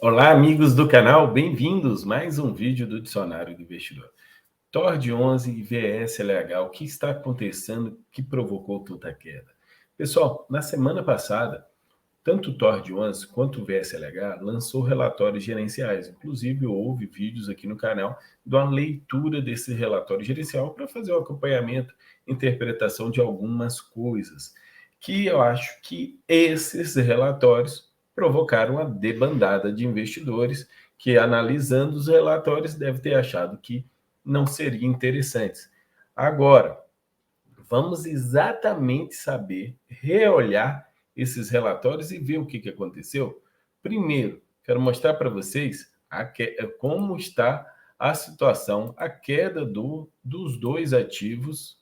Olá, amigos do canal, bem-vindos! Mais um vídeo do Dicionário do Investidor. TORD 11 e VSLH, o que está acontecendo que provocou tanta queda? Pessoal, na semana passada, tanto o TORD 11 quanto o VSLH lançou relatórios gerenciais. Inclusive, houve vídeos aqui no canal de uma leitura desse relatório gerencial para fazer o acompanhamento, interpretação de algumas coisas, que eu acho que esses relatórios provocaram a debandada de investidores que, analisando os relatórios, deve ter achado que não seria interessante. Agora, vamos exatamente saber, reolhar esses relatórios e ver o que aconteceu. Primeiro, quero mostrar para vocês como está a situação, a queda dos dois ativos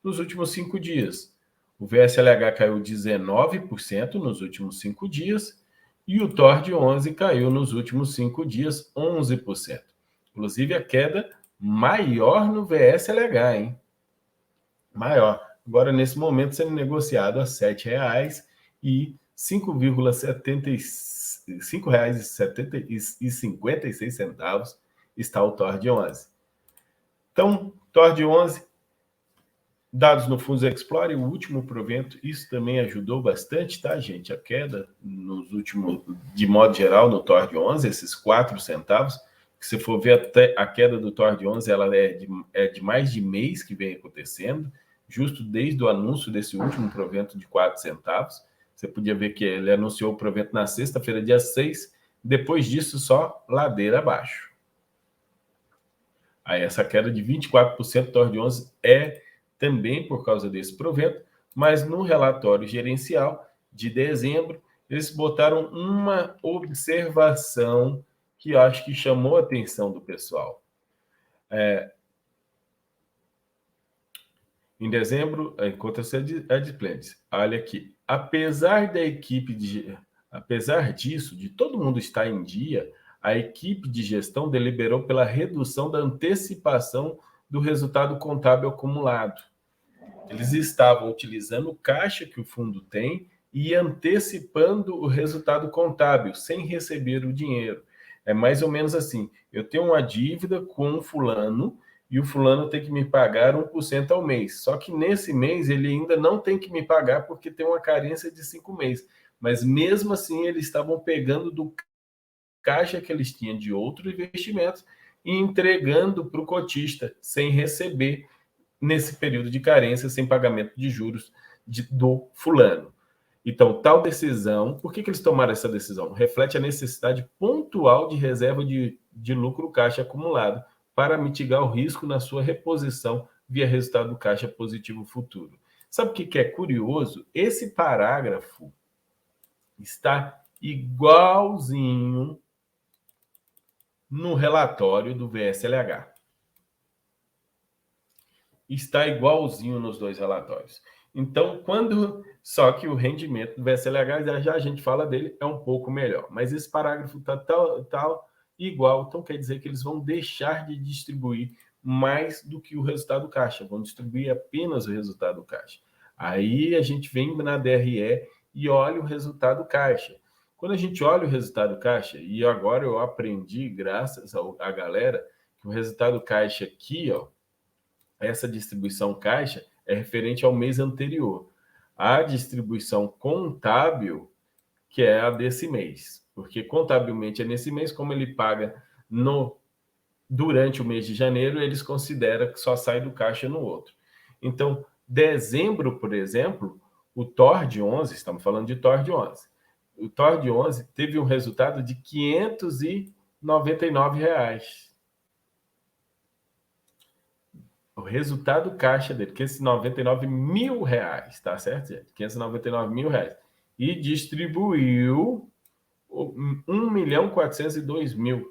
nos últimos 5 dias. O VSLH caiu 19% nos últimos 5 dias e o TORD 11 caiu nos últimos 5 dias 11%. Inclusive, a queda maior no VSLH, hein? Maior. Agora, nesse momento, sendo negociado a R$ 7,00 e R$ 5,56 está o TORD 11. Então, TORD 11, dados no Fundos Explorer, o último provento, isso também ajudou bastante, tá, gente? A queda nos últimos, de modo geral, no TORD 11, esses 4 centavos, que se for ver até a queda do TORD 11, ela é de mais de mês que vem acontecendo, justo desde o anúncio desse último provento de 4 centavos. Você podia ver que ele anunciou o provento na sexta-feira, dia 6, depois disso só ladeira abaixo. Aí essa queda de 24% do TORD 11 é também por causa desse provento, mas no relatório gerencial de dezembro, eles botaram uma observação que eu acho que chamou a atenção do pessoal. Em dezembro, encontra-se a adimplência. Olha aqui, apesar disso, de todo mundo estar em dia, a equipe de gestão deliberou pela redução da antecipação do resultado contábil acumulado. Eles estavam utilizando o caixa que o fundo tem e antecipando o resultado contábil, sem receber o dinheiro. É mais ou menos assim, eu tenho uma dívida com um fulano e o fulano tem que me pagar 1% ao mês. Só que nesse mês ele ainda não tem que me pagar porque tem uma carência de 5 meses. Mas mesmo assim eles estavam pegando do caixa que eles tinham de outros investimentos e entregando para o cotista sem receber nesse período de carência, sem pagamento de juros do fulano. Então, tal decisão, por que eles tomaram essa decisão? Reflete a necessidade pontual de reserva de lucro caixa acumulado para mitigar o risco na sua reposição via resultado do caixa positivo futuro. Sabe o que é curioso? Esse parágrafo está igualzinho no relatório do VSLH. Está igualzinho nos dois relatórios. Então, só que o rendimento do VSLH, já a gente fala dele, é um pouco melhor. Mas esse parágrafo está tal igual, então quer dizer que eles vão deixar de distribuir mais do que o resultado caixa, vão distribuir apenas o resultado caixa. Aí a gente vem na DRE e olha o resultado caixa. Quando a gente olha o resultado caixa, e agora eu aprendi, graças à galera, que o resultado caixa aqui, ó, essa distribuição caixa é referente ao mês anterior. A distribuição contábil, que é a desse mês, porque contabilmente é nesse mês, como ele paga durante o mês de janeiro, eles consideram que só sai do caixa no outro. Então, dezembro, por exemplo, o TORD 11, estamos falando de TORD 11, o TORD 11 teve um resultado de R$ 599. O resultado caixa dele, R$ 599.000, tá certo, gente? R$ 599.000. E distribuiu 1.402.000,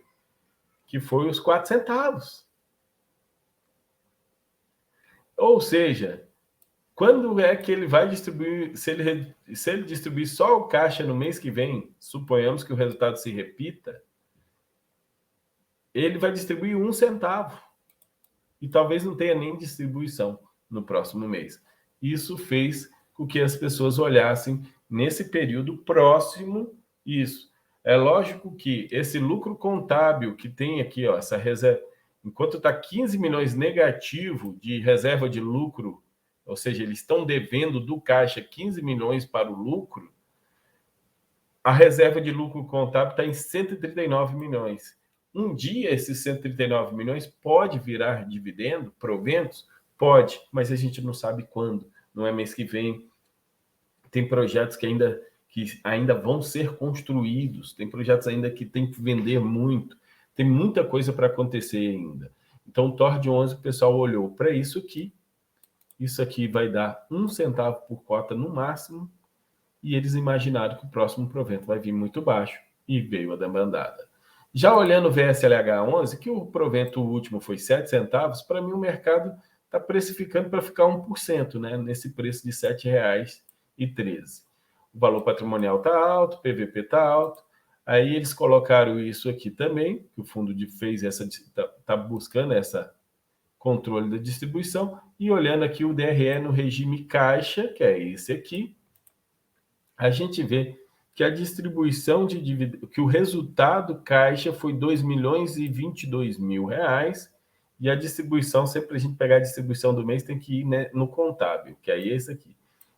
que foi os 4 centavos. Ou seja, quando é que ele vai distribuir? Se ele distribuir só o caixa no mês que vem, suponhamos que o resultado se repita, ele vai distribuir 1 centavo. E talvez não tenha nem distribuição no próximo mês. Isso fez com que as pessoas olhassem nesse período próximo isso. É lógico que esse lucro contábil que tem aqui, ó, essa reserva, enquanto está 15 milhões negativo de reserva de lucro, ou seja, eles estão devendo do caixa 15 milhões para o lucro, a reserva de lucro contábil está em 139 milhões. Um dia, esses 139 milhões pode virar dividendo, proventos? Pode, mas a gente não sabe quando. Não é mês que vem. Tem projetos que ainda vão ser construídos, tem projetos ainda que tem que vender muito, tem muita coisa para acontecer ainda. Então, o TOR de 11, o pessoal olhou para isso aqui vai dar 1 centavo por cota no máximo, e eles imaginaram que o próximo provento vai vir muito baixo, e veio a demandada. Já olhando o VSLH 11, que o provento último foi 7 centavos, para mim o mercado está precificando para ficar 1%, né, nesse preço de R$ 7,13. O valor patrimonial está alto, o PVP está alto. Aí eles colocaram isso aqui também, que o fundo fez está buscando essa controle da distribuição, e olhando aqui o DRE no regime caixa, que é esse aqui, a gente vê que a distribuição de dividendos, que o resultado caixa foi R$ 2.022.000, e a distribuição, sempre a gente pegar a distribuição do mês, tem que ir, né, no contábil, que é esse aqui.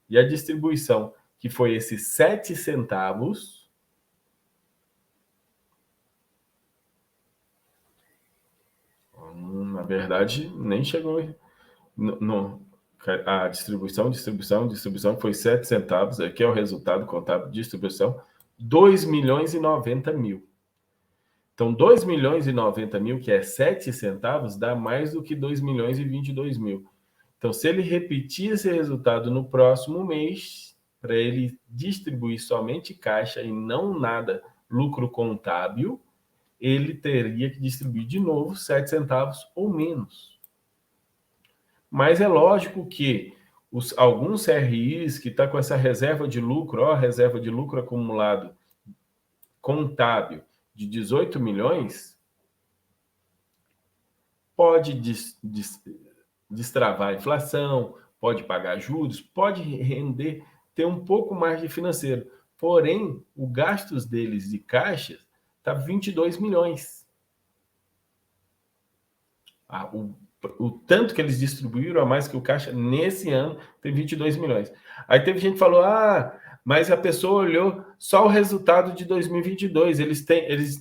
E a distribuição, que foi esses 7 centavos, na verdade, nem chegou a distribuição foi 7 centavos, aqui é o resultado contábil de distribuição, 2.090.000. Então, 2.090.000, que é 7 centavos, dá mais do que 2.022.000. Então, se ele repetir esse resultado no próximo mês, para ele distribuir somente caixa e não nada lucro contábil, ele teria que distribuir de novo 7 centavos ou menos. Mas é lógico que alguns CRIs que estão com essa reserva de lucro, reserva de lucro acumulado contábil de 18 milhões, pode destravar a inflação, pode pagar juros, pode render, ter um pouco mais de financeiro. Porém, o gastos deles de caixa está 22 milhões. O tanto que eles distribuíram a mais que o caixa nesse ano tem 22 milhões. Aí teve gente que falou, mas a pessoa olhou só o resultado de 2022, eles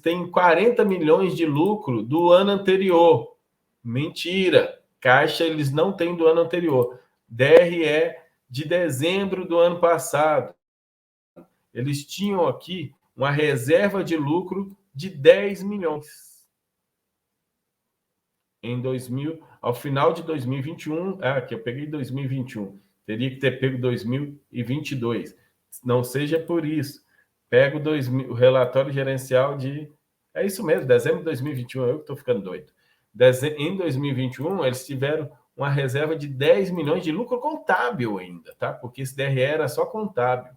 têm 40 milhões de lucro do ano anterior. Mentira, caixa eles não têm do ano anterior. DRE de dezembro do ano passado. Eles tinham aqui uma reserva de lucro de 10 milhões. Ao final de 2021, que eu peguei 2021, teria que ter pego 2022. Não seja por isso. Pego o relatório gerencial é isso mesmo, dezembro de 2021, eu que estou ficando doido. Em 2021, eles tiveram uma reserva de 10 milhões de lucro contábil ainda, tá? Porque esse DRE era só contábil.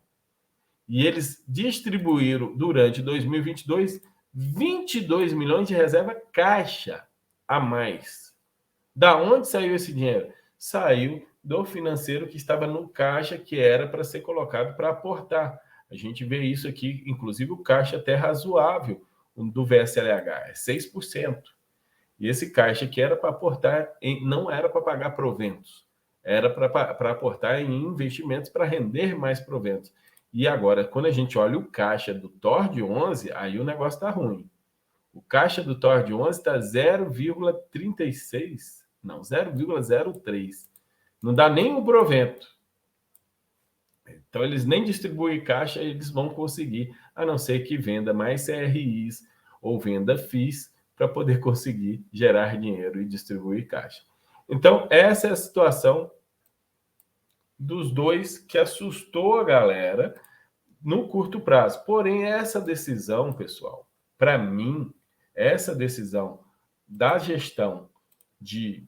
E eles distribuíram, durante 2022, 22 milhões de reserva caixa a mais. Da onde saiu esse dinheiro? Saiu do financeiro que estava no caixa, que era para ser colocado para aportar. A gente vê isso aqui, inclusive o caixa até razoável do VSLH, é 6%. E esse caixa que era para aportar, não era para pagar proventos, era para aportar em investimentos para render mais proventos. E agora, quando a gente olha o caixa do TOR de 11, aí o negócio está ruim. O caixa do TOR de 11 está 0,36, não, 0,03. Não dá nem um provento. Então, eles nem distribuem caixa, eles vão conseguir, a não ser que venda mais CRIs ou venda FIIs para poder conseguir gerar dinheiro e distribuir caixa. Então, essa é a situação dos dois que assustou a galera no curto prazo. Porém, essa decisão, pessoal, para mim, essa decisão da gestão de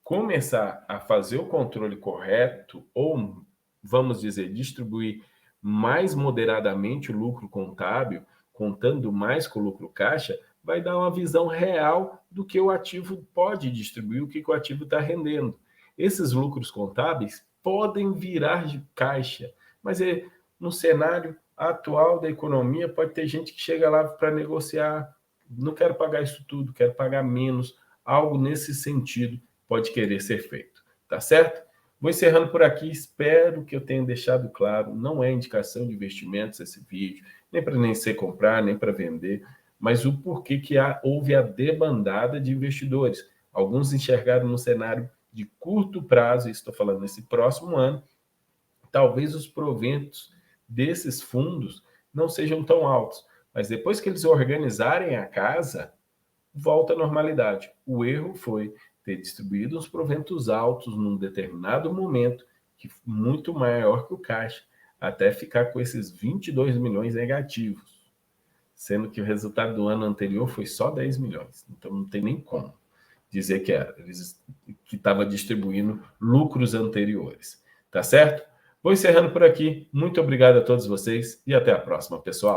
começar a fazer o controle correto, ou, vamos dizer, distribuir mais moderadamente o lucro contábil, contando mais com o lucro caixa, vai dar uma visão real do que o ativo pode distribuir, o que o ativo está rendendo. Esses lucros contábeis podem virar de caixa, mas no cenário atual da economia, pode ter gente que chega lá para negociar, não quero pagar isso tudo, quero pagar menos, algo nesse sentido pode querer ser feito, tá certo? Vou encerrando por aqui, espero que eu tenha deixado claro, não é indicação de investimentos esse vídeo, nem para nem ser comprar, nem para vender, mas o porquê que houve a debandada de investidores. Alguns enxergaram no cenário de curto prazo, estou falando nesse próximo ano, talvez os proventos desses fundos não sejam tão altos, mas depois que eles organizarem a casa, volta à normalidade. O erro foi ter distribuído os proventos altos num determinado momento, que muito maior que o caixa, até ficar com esses 22 milhões negativos, sendo que o resultado do ano anterior foi só 10 milhões. Então não tem nem como dizer que estava distribuindo lucros anteriores. Tá certo? Vou encerrando por aqui. Muito obrigado a todos vocês e até a próxima, pessoal.